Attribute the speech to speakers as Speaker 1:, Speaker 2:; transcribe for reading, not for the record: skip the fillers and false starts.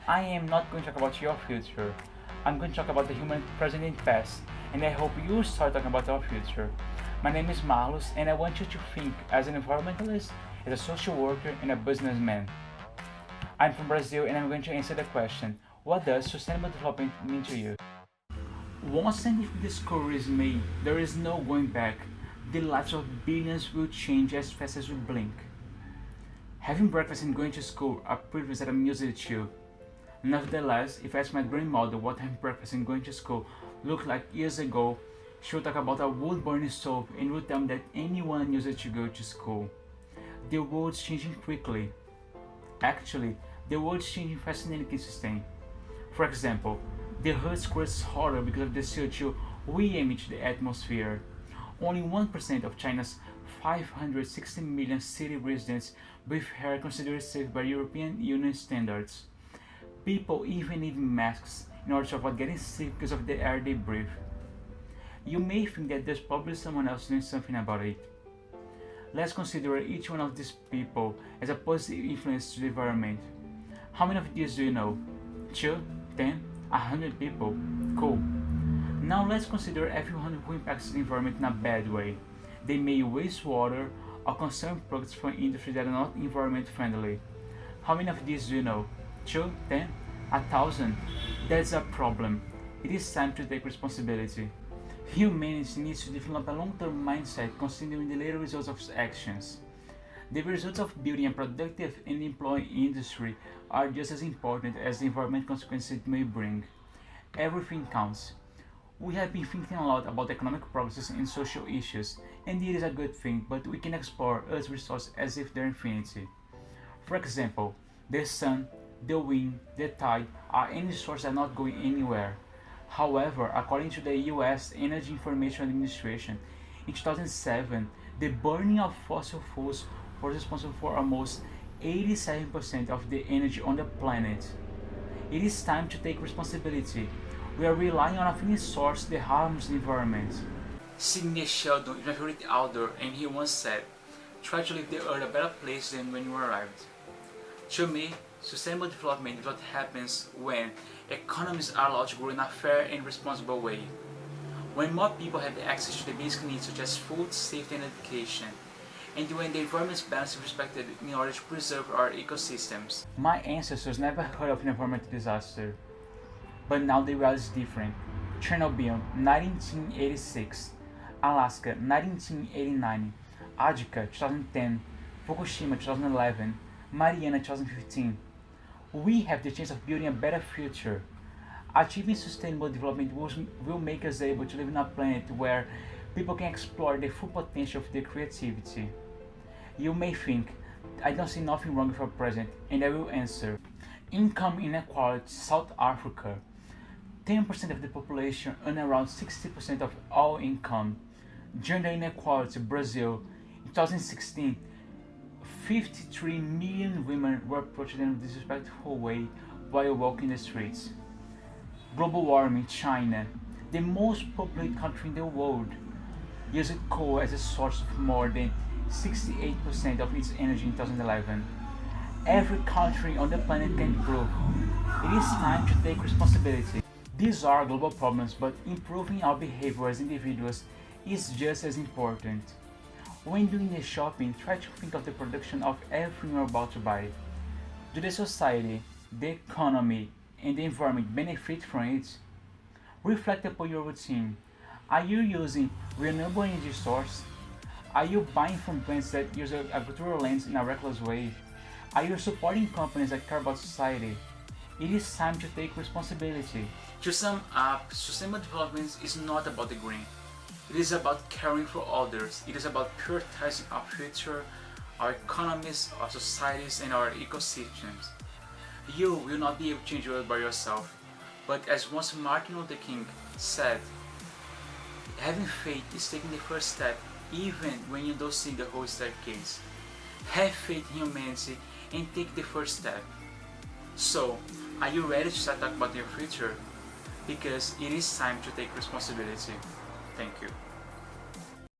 Speaker 1: I am not going to talk about your future. I'm going to talk about the human present and past, and I hope you start talking about our future. My name is Marlos, and I want you to think as an environmentalist, as a social worker, and a businessman. I'm from Brazil, and I'm going to answer the question: what does sustainable development mean to you? Once scientific discovery is made, there is no going back. The lives of billions will change as fast as we blink. Having breakfast and going to school are privileges that I'm used to. Nevertheless, if I ask my grandmother what having breakfast and going to school looked like years ago, she would talk about a wood burning stove and would tell me that anyone used it to go to school. The world's changing quickly. Actually, the world's changing faster than it can sustain. For example, the Earth's crust is harder because of the CO2 we emit to the atmosphere. Only 1% of China's 560 million city residents breathe air considered safe by European Union standards. People even need masks in order to avoid getting sick because of the air they breathe. You may think that there's probably someone else doing something about it. Let's consider each one of these people as a positive influence to the environment. How many of these do you know? 2, 10, 100 people? Cool. Now let's consider everyone who impacts the environment in a bad way. They may waste water or consume products from industries that are not environment friendly. How many of these do you know? 2, 10, 1,000? That's a problem. It is time to take responsibility. Humanity needs to develop a long-term mindset considering the later results of its actions. The results of building a productive and employing industry are just as important as the environmental consequences it may bring. Everything counts. We have been thinking a lot about economic progress and social issues, and it is a good thing, but we can explore Earth's resources as if they're infinity. For example, the sun, the wind, the tide are energy sources that are not going anywhere. However, according to the US Energy Information Administration, in 2007, the burning of fossil fuels was responsible for almost 87% of the energy on the planet. It is time to take responsibility. We are relying on a finished source that harms the environment. Sidney Sheldon is my favorite author, and he once said, "Try to leave the earth a better place than when you arrived." To me, sustainable development is what happens when economies are allowed to grow in a fair and responsible way. When more people have access to the basic needs such as food, safety and education, and when the environment's balance is respected in order to preserve our ecosystems. My ancestors never heard of an environmental disaster, but now the reality is different. Chernobyl, 1986, Alaska, 1989, Attica, 2010, Fukushima, 2011, Mariana, 2015. We have the chance of building a better future. Achieving sustainable development will make us able to live on a planet where people can explore the full potential of their creativity. You may think, I don't see nothing wrong with our present, and I will answer. Income inequality, South Africa. 10% of the population earn around 60% of all income. Gender inequality, Brazil. In 2016, 53 million women were tortured in a disrespectful way while walking the streets. Global warming, China. The most populated country in the world used coal as a source of more than 68% of its energy in 2011. Every country on the planet can improve. It is time to take responsibility. These are global problems, but improving our behavior as individuals is just as important. When doing the shopping, try to think of the production of everything you're about to buy. Do the society, the economy, and the environment benefit from it? Reflect upon your routine. Are you using renewable energy source? Are you buying from brands that use agricultural lands in a reckless way? Are you supporting companies that care about society? It is time to take responsibility. To sum up, sustainable development is not about the green. It is about caring for others. It is about prioritizing our future, our economies, our societies, and our ecosystems. You will not be able to change the world by yourself, but as once Martin Luther King said, having faith is taking the first step even when you don't see the whole staircase. Have faith in humanity and take the first step. So, are you ready to start talking about your future? Because it is time to take responsibility. Thank you.